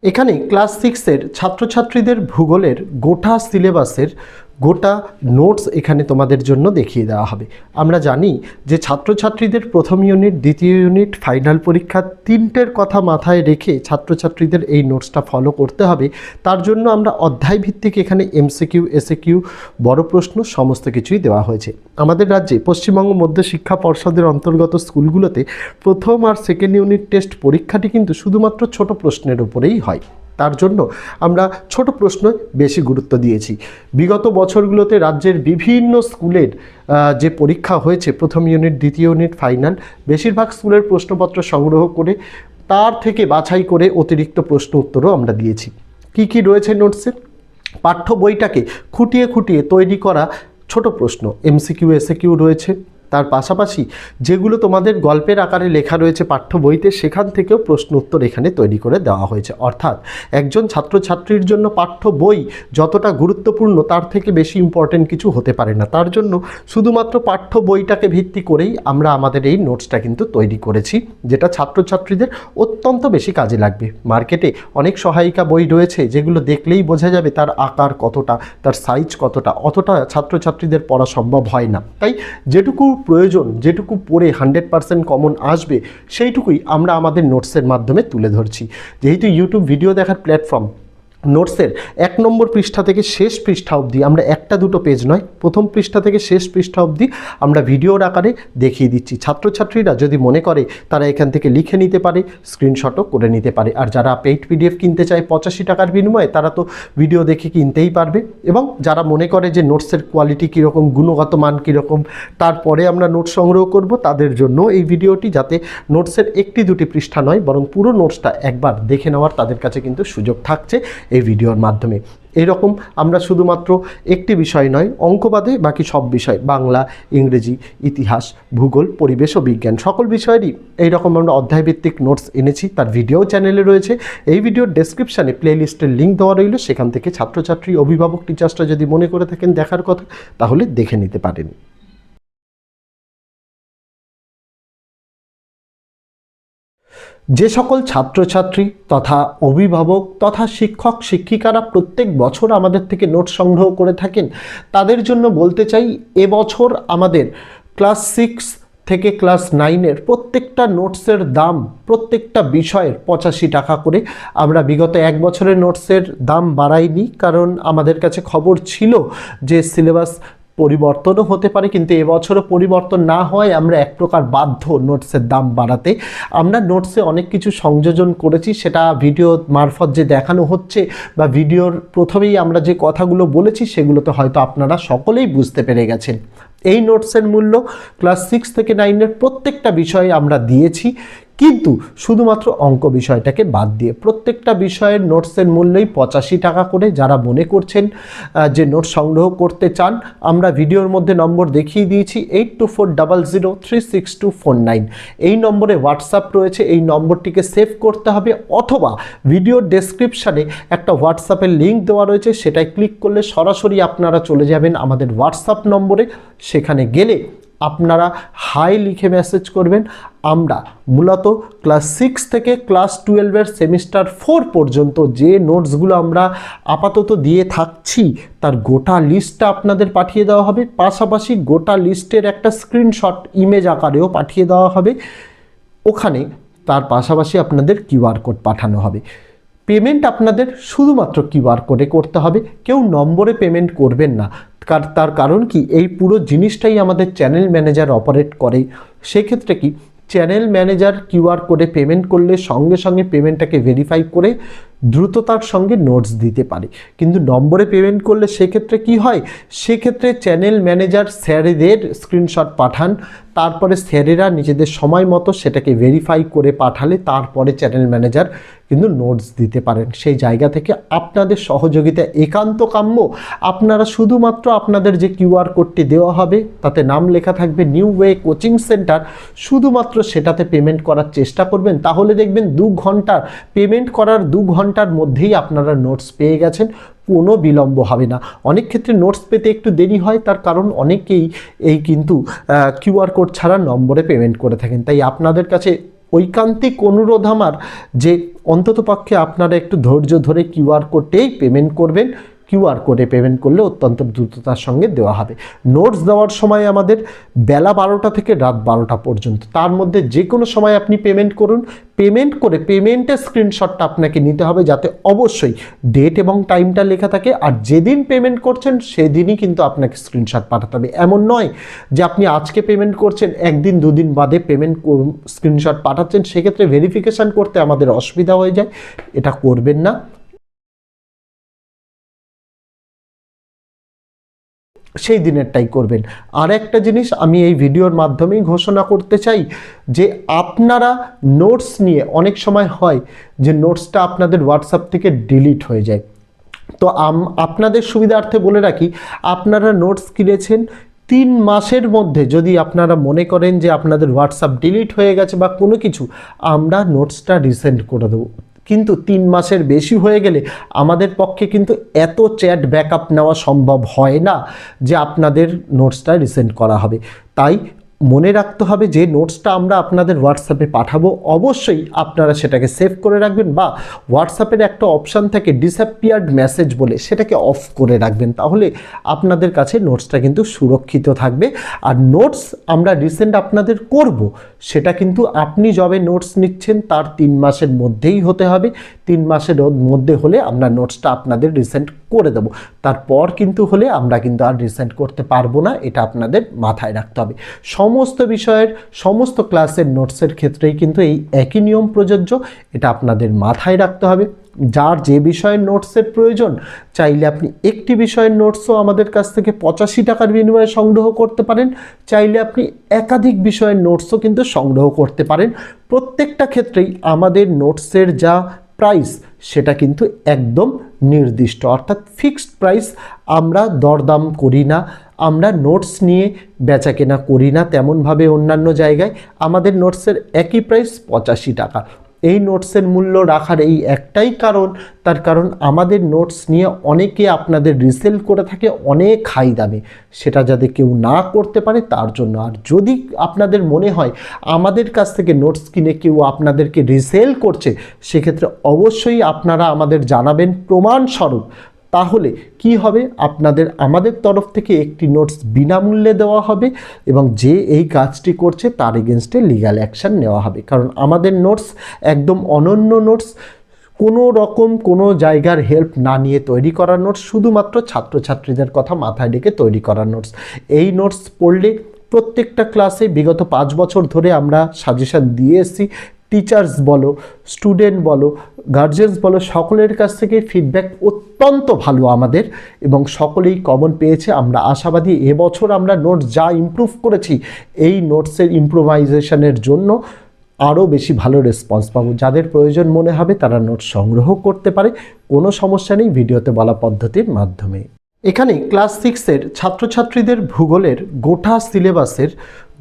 এখানে ক্লাস 6-এর ছাত্রছাত্রীদের ভূগোলের গোটা সিলেবাসের গোটা নোটস এখানে তোমাদের জন্য দেখিয়ে দেওয়া হবে। আমরা জানি যে ছাত্রছাত্রীদের প্রথম ইউনিট, দ্বিতীয় ইউনিট, ফাইনাল পরীক্ষা তিনটের কথা মাথায় রেখে ছাত্রছাত্রীদের এই নোটসটা ফলো করতে হবে। তার জন্য আমরা অধ্যায়ভিত্তিক এখানে এমসিকিউ, এসএকিউ, বড় প্রশ্ন সমস্ত কিছুই দেওয়া হয়েছে। আমাদের রাজ্যে পশ্চিমবঙ্গ মধ্য শিক্ষা পর্ষদের অন্তর্গত স্কুলগুলোতে প্রথম আর সেকেন্ড ইউনিট টেস্ট পরীক্ষাটি কিন্তু শুধুমাত্র ছোট প্রশ্নের উপরেই হয়। তার জন্য আমরা ছোট প্রশ্ন বেশি গুরুত্ব দিয়েছি। বিগত বছরগুলোতে রাজ্যের বিভিন্ন স্কুলের যে পরীক্ষা হয়েছে, প্রথম ইউনিট, দ্বিতীয় ইউনিট, ফাইনাল, বেশিরভাগ স্কুলের প্রশ্নপত্র সংগ্রহ করে তার থেকে বাছাই করে অতিরিক্ত প্রশ্ন উত্তরও আমরা দিয়েছি। কি কি রয়েছে নোটসে? পাঠ্য বইটাকে খুঁটিয়ে খুঁটিয়ে তৈরি করা ছোট প্রশ্ন, এমসিকিউ, এসএকিউ রয়েছে। তার পাশাপাশি যেগুলো তোমাদের গল্পের আকারে লেখা রয়েছে পাঠ্য বইতে, সেখান থেকেও প্রশ্ন উত্তর এখানে তৈরি করে দেওয়া হয়েছে। অর্থাৎ একজন ছাত্রছাত্রীর জন্য পাঠ্য বই যতটা গুরুত্বপূর্ণ তার থেকে বেশি ইম্পর্টেন্ট কিছু হতে পারে না। তার জন্য শুধুমাত্র পাঠ্য বইটাকে ভিত্তি করেই আমরা আমাদের এই নোটসটা কিন্তু তৈরি করেছি, যেটা ছাত্রছাত্রীদের অত্যন্ত বেশি কাজে লাগবে। মার্কেটে অনেক সহায়িকা বই রয়েছে যেগুলো দেখলেই বোঝা যাবে তার আকার কতটা, তার সাইজ কতটা, অতটা ছাত্রছাত্রীদের পড়া সম্ভব হয় না। তাই যেটুকু প্রয়োজন, যেটুকু পড়ে 100% কমন আসবে, সেইটুকুই আমরা আমাদের নোটসের মাধ্যমে তুলে ধরছি। যেহেতু ইউটিউব ভিডিও দেখার প্ল্যাটফর্ম, নোটসের 1 নম্বর পৃষ্ঠা থেকে শেষ পৃষ্ঠা অবধি আমরা একটা দুটো পেজ নয়, প্রথম পৃষ্ঠা থেকে শেষ পৃষ্ঠা অবধি আমরা ভিডিওর আকারে দেখিয়ে দিচ্ছি। ছাত্রছাত্রীরা যদি মনে করে তারা এখান থেকে লিখে নিতে পারে, স্ক্রিনশটও করে নিতে পারে। আর যারা পেইড পিডিএফ কিনতে চায় 85 টাকার বিনিময়ে, তারা তো ভিডিও দেখে কিনতেই পারবে। এবং যারা মনে করে যে নোটসের কোয়ালিটি কীরকম, গুণগত মান কীরকম, তারপরে আমরা নোটস সংগ্রহ করব, তাদের জন্য এই ভিডিওটি, যাতে নোটসের একটি দুটি পৃষ্ঠা নয় বরং পুরো নোটসটা একবার দেখে নেওয়ার তাদের কাছে কিন্তু সুযোগ থাকছে এই ভিডিওর মাধ্যমে। এরকম আমরা শুধুমাত্র একটি বিষয় নয়, অঙ্কবাদে বাকি সব বিষয়, বাংলা, ইংরেজি, ইতিহাস, ভূগোল, পরিবেশ ও বিজ্ঞান, সকল বিষয়েরই এইরকম আমরা অধ্যায়ভিত্তিক নোটস এনেছি। তার ভিডিও চ্যানেলে রয়েছে। এই ভিডিওর ডেসক্রিপশানে প্লেলিস্টের লিঙ্ক দেওয়া রইল, সেখান থেকে ছাত্রছাত্রী, অভিভাবক, টিচার্সরা যদি মনে করে থাকেন দেখার কথা, তাহলে দেখে নিতে পারেন। যে সকল ছাত্রছাত্রী তথা অভিভাবক তথা শিক্ষক শিক্ষিকারা প্রত্যেক বছর আমাদের থেকে নোট সংগ্রহ করে থাকেন, তাদের জন্য বলতে চাই, এবছর আমাদের ক্লাস 6 থেকে ক্লাস 9-এর প্রত্যেকটা নোটসের দাম, প্রত্যেকটা বিষয়ের 85 টাকা করে। আমরা বিগত 1 বছরের নোটসের দাম বাড়াইনি, কারণ আমাদের কাছে খবর ছিল যে সিলেবাস পরিবর্তনও হতে পারে, কিন্তু এবছরও পরিবর্তন না হয় আমরা এক প্রকার বাধ্য নোটসের দাম বাড়াতে। আমরা নোটসে অনেক কিছু সংযোজন করেছি, সেটা ভিডিও মারফত যে দেখানো হচ্ছে বা ভিডিওর প্রথমেই আমরা যে কথাগুলো বলেছি, সেগুলোতে হয়তো আপনারা সকলেই বুঝতে পেরে গেছেন। এই নোটসের মূল্য ক্লাস 6 থেকে 9-এর প্রত্যেকটা বিষয়ে আমরা দিয়েছি, কিন্তু শুধুমাত্র অঙ্ক বিষয়টাকে বাদ দিয়ে প্রত্যেকটা বিষয়ের নোটসের মূল্যই 85 টাকা করে। যারা মনে করছেন যে নোট সংগ্রহ করতে চান, আমরা ভিডিওর মধ্যে নম্বর দেখিয়ে দিয়েছি, 8240036249। এই নম্বরে হোয়াটসঅ্যাপ রয়েছে, এই নম্বরটিকে সেভ করতে হবে, অথবা ভিডিওর ডেসক্রিপশানে একটা হোয়াটসঅ্যাপের লিঙ্ক দেওয়া রয়েছে, সেটাই ক্লিক করলে সরাসরি আপনারা চলে যাবেন আমাদের হোয়াটসঅ্যাপ নম্বরে। সেখানে গেলে আপনারা হাই লিখে মেসেজ করবেন। আমরা মূলত ক্লাস 6 থেকে ক্লাস 12-এর সেমিস্টার 4 পর্যন্ত যে নোটসগুলো আমরা আপাতত দিয়ে থাকছি, তার গোটা লিস্টটা আপনাদের পাঠিয়ে দেওয়া হবে। পাশাপাশি গোটা লিস্টের একটা স্ক্রিনশট ইমেজ আকারেও পাঠিয়ে দেওয়া হবে ওখানে। তার পাশাপাশি আপনাদের কিউআর কোড পাঠানো হবে। পেমেন্ট আপনাদের শুধুমাত্র কিউআর কোডে করতে হবে, কেউ নম্বরে পেমেন্ট করবেন না। তার কারণ কি, এই পুরো জিনিসটাই আমাদের চ্যানেল ম্যানেজার অপারেট করে। সেক্ষেত্রে কি, চ্যানেল ম্যানেজার কিউআর কোডে পেমেন্ট করলে সঙ্গে সঙ্গে পেমেন্টটাকে ভেরিফাই করে দ্রুততার সঙ্গে নোটস দিতে পারে। কিন্তু নম্বরে পেমেন্ট করলে সেক্ষেত্রে কি হয়, সেক্ষেত্রে চ্যানেল ম্যানেজার স্যারেদের স্ক্রিনশট পাঠান, তারপরে স্যারেরা নিজেদের সময় মতো সেটাকে ভেরিফাই করে পাঠালে তারপরে চ্যানেল ম্যানেজার কিন্তু নোটস দিতে পারেন। সেই জায়গা থেকে আপনাদের সহযোগিতা একান্ত কাম্য। আপনারা শুধুমাত্র আপনাদের যে কিউআর কোডটি দেওয়া হবে, তাতে নাম লেখা থাকবে নিউ ওয়ে কোচিং সেন্টার, শুধুমাত্র সেটাতে পেমেন্ট করার চেষ্টা করবেন। তাহলে দেখবেন 2 ঘন্টার পেমেন্ট করার 2 ঘন্টার মধ্যেই আপনারা নোটস পেয়ে গেছেন, কোনো বিলম্ব হবে না। অনেক ক্ষেত্রে নোটস পেতে একটু দেরি হয়, তার কারণ অনেকেই এই কিন্তু কিউআর কোড ছাড়া নম্বরে পেমেন্ট করে থাকেন। তাই আপনাদের কাছে ঐকান্তিক অনুরোধ আমার যে অন্ততপক্ষে আপনারা একটু ধৈর্য ধরে কিউআর কোডেই পেমেন্ট করবেন। কিউআর কোডে পেমেন্ট করলে অত্যন্ত দ্রুততার সঙ্গে দেওয়া হবে। নোটস দেওয়ার সময় আমাদের বেলা 12টা থেকে রাত 12টা পর্যন্ত, তার মধ্যে যে কোনো সময় আপনি পেমেন্ট করুন। পেমেন্ট করে পেমেন্টের স্ক্রিনশটটা আপনাকে নিতে হবে, যাতে অবশ্যই ডেট এবং টাইমটা লেখা থাকে। আর যেদিন পেমেন্ট করছেন সেদিনই কিন্তু আপনাকে স্ক্রিনশট পাঠাতে হবে। এমন নয় যে আপনি আজকে পেমেন্ট করছেন, একদিন দুদিন বাদে পেমেন্ট স্ক্রিনশট পাঠাচ্ছেন, সেক্ষেত্রে ভেরিফিকেশান করতে আমাদের অসুবিধা হয়ে যায়। এটা করবেন না। সেই দিনেরটাই করবেন। আর একটা জিনিস আমি এই ভিডিওর মাধ্যমেই ঘোষণা করতে চাই যে আপনারা নোটস নিয়ে অনেক সময় হয় যে নোটসটা আপনাদের হোয়াটসঅ্যাপ থেকে ডিলিট হয়ে যায়। তো আপনাদের সুবিধার্থে বলে রাখি, আপনারা নোটস কিনেছেন 3 মাসের মধ্যে যদি আপনারা মনে করেন যে আপনাদের হোয়াটসঅ্যাপ ডিলিট হয়ে গেছে বা কোনো কিছু, আমরা নোটসটা রিসেন্ড করে দেবো। কিন্তু 3 মাসের বেশি হয়ে গেলে আমাদের পক্ষে কিন্তু এত চ্যাট ব্যাকআপ নেওয়া সম্ভব হয় না যে আপনাদের নোটসটা রিসেন্ড করা হবে। তাই মনে রাখতে হবে যে নোটসটা আমরা আপনাদের হোয়াটসঅ্যাপে পাঠাবো, অবশ্যই আপনারা সেটাকে সেভ করে রাখবেন, বা হোয়াটসঅ্যাপের একটা অপশান থাকে ডিসঅ্যাপিয়ার্ড মেসেজ বলে, সেটাকে অফ করে রাখবেন। তাহলে আপনাদের কাছে নোটসটা কিন্তু সুরক্ষিত থাকবে। আর নোটস আমরা রিসেন্ট আপনাদের করব, সেটা কিন্তু আপনি যবে নোটস নিচ্ছেন তার 3 মাসের মধ্যেই হতে হবে। 3 মাসের মধ্যে হলে আমরা নোটসটা আপনাদের রিসেন্ট করে দেব। তারপর কিন্তু হলে আমরা কিন্তু আর রিসেন্ট করতে পারবো না, এটা আপনাদের মাথায় রাখতে হবে। সমস্ত বিষয়ের সমস্ত ক্লাসের নোটসের ক্ষেত্রেই কিন্তু এই একই নিয়ম প্রযোজ্য, এটা আপনাদের মাথায় রাখতে হবে। যার যে বিষয়ের নোটসের প্রয়োজন, চাইলে আপনি একটি বিষয়ের নোটসও আমাদের কাছ থেকে 85 টাকার বিনিময়ে সংগ্রহ করতে পারেন। চাইলে আপনি একাধিক বিষয়ের নোটসও কিন্তু সংগ্রহ করতে পারেন। প্রত্যেকটা ক্ষেত্রেই আমাদের নোটসের যা প্রাইস সেটা কিন্তু একদম নির্দিষ্ট, অর্থাৎ ফিক্সড প্রাইস। আমরা দরদাম করি না, আমরা নোটস নিয়ে বেচাকেনা করি না তেমনভাবে অন্যান্য জায়গায়। আমাদের নোটসের একই প্রাইস 85 টাকা। এই নোটসের মূল্য রাখার এই একটাই কারণ, তার কারণ আমাদের নোটস নিয়ে অনেকে আপনাদের রিসেল করে থাকে অনেক হাই দামে, সেটা যাতে কেউ না করতে পারে তার জন্য। আর যদি আপনাদের মনে হয় আমাদের কাছ থেকে নোটস কিনে কেউ আপনাদেরকে রিসেল করছে, সেক্ষেত্রে অবশ্যই আপনারা আমাদের জানাবেন প্রমাণস্বরূপ। তাহলে কি হবে, আপনাদের আমাদের তরফ থেকে একটি নোটস বিনামূল্যে দেওয়া হবে এবং যে এই কাজটি করছে তার এগেনস্টে লিগ্যাল অ্যাকশান নেওয়া হবে। কারণ আমাদের নোটস একদম অনন্য নোটস, কোনো রকম কোনো জায়গার হেল্প না নিয়ে তৈরি করা নোটস, শুধুমাত্র ছাত্রছাত্রীদের কথা মাথায় রেখে তৈরি করা নোটস। এই নোটস পড়লে প্রত্যেকটা ক্লাসে বিগত 5 বছর ধরে আমরা সাজেশান দিয়ে এসেছি। টিচার্স বলো, স্টুডেন্ট বলো, গার্জেন্স বলো, সকলের কাছ থেকে ফিডব্যাক অত্যন্ত ভালো আমাদের, এবং সকলেই কমন পেয়েছে। আমরা আশাবাদী এবছর আমরা নোটস যা ইমপ্রুভ করেছি, এই নোটসের ইমপ্রোভাইজেশনের জন্য আরও বেশি ভালো রেসপন্স পাবো। যাদের প্রয়োজন মনে হবে তারা নোটস সংগ্রহ করতে পারে, কোনো সমস্যা নেই ভিডিওতে বলা পদ্ধতির মাধ্যমে। এখানে ক্লাস 6-এর ছাত্রছাত্রীদের ভূগোলের গোটা সিলেবাসের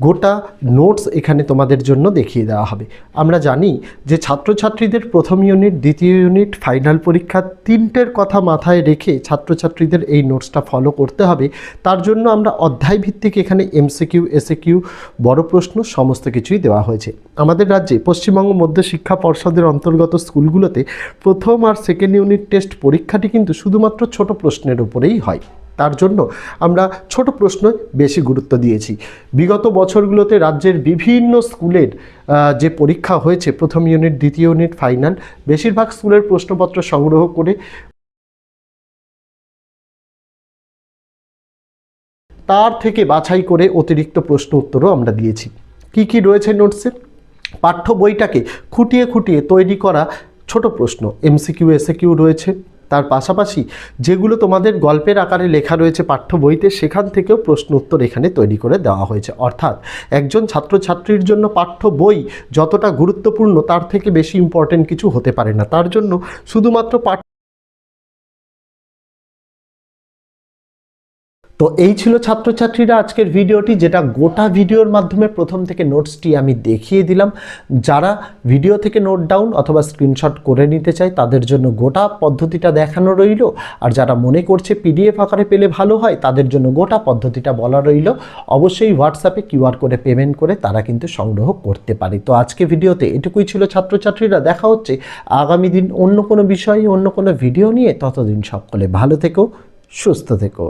গোটা নোটস এখানে তোমাদের জন্য দেখিয়ে দেওয়া হবে। আমরা জানি যে ছাত্রছাত্রীদের প্রথম ইউনিট, দ্বিতীয় ইউনিট, ফাইনাল পরীক্ষা 3টের কথা মাথায় রেখে ছাত্রছাত্রীদের এই নোটসটা ফলো করতে হবে। তার জন্য আমরা অধ্যায় ভিত্তিক এখানে এমসিকিউ, এসএকিউ, বড় প্রশ্ন সমস্ত কিছুই দেওয়া হয়েছে। আমাদের রাজ্যে পশ্চিমবঙ্গ মধ্য শিক্ষা পর্ষদের অন্তর্গত স্কুলগুলোতে প্রথম আর সেকেন্ড ইউনিট টেস্ট পরীক্ষাটি কিন্তু শুধুমাত্র ছোট প্রশ্নের উপরেই হয়। তার জন্য আমরা ছোট প্রশ্ন বেশি গুরুত্ব দিয়েছি। বিগত বছরগুলোতে রাজ্যের বিভিন্ন স্কুলের যে পরীক্ষা হয়েছে, প্রথম ইউনিট, দ্বিতীয় ইউনিট, ফাইনাল, বেশিরভাগ স্কুলের প্রশ্নপত্র সংগ্রহ করে তার থেকে বাছাই করে অতিরিক্ত প্রশ্ন উত্তরও আমরা দিয়েছি। কি কি রয়েছে নোটসে? পাঠ্য বইটাকে খুঁটিয়ে খুঁটিয়ে তৈরি করা ছোট প্রশ্ন, এমসিকিউ, এসএকিউ রয়েছে। তার পাশাপাশি যেগুলো তোমাদের গল্পের আকারে লেখা রয়েছে পাঠ্য বইতে, সেখান থেকেও প্রশ্ন উত্তর এখানে তৈরি করে দেওয়া হয়েছে। অর্থাৎ একজন ছাত্রছাত্রীর জন্য পাঠ্য বই যতটা গুরুত্বপূর্ণ, তার থেকে বেশি ইম্পর্টেন্ট কিছু হতে পারে না। তার জন্য শুধুমাত্র তো এই ছিল ছাত্রছাত্রীরা আজকের ভিডিওটি, যেটা গোটা ভিডিওর মাধ্যমে প্রথম থেকে নোটসটি আমি দেখিয়ে দিলাম। যারা ভিডিও থেকে নোট ডাউন অথবা স্ক্রিনশট করে নিতে চায় তাদের জন্য গোটা পদ্ধতিটা দেখানো রইল, আর যারা মনে করছে পিডিএফ আকারে পেলে ভালো হয় তাদের জন্য গোটা পদ্ধতিটা বলা রইল। অবশ্যই হোয়াটসঅ্যাপে কিউআর কোডে পেমেন্ট করে তারা কিন্তু সংগ্রহ করতে পারে। তো আজকে ভিডিওতে এটুকুই ছিল ছাত্রছাত্রীরা। দেখা হচ্ছে আগামী দিন অন্য কোনো বিষয়ে অন্য কোনো ভিডিও নিয়ে। ততদিন সকলে ভালো থেকো, সুস্থ থেকো।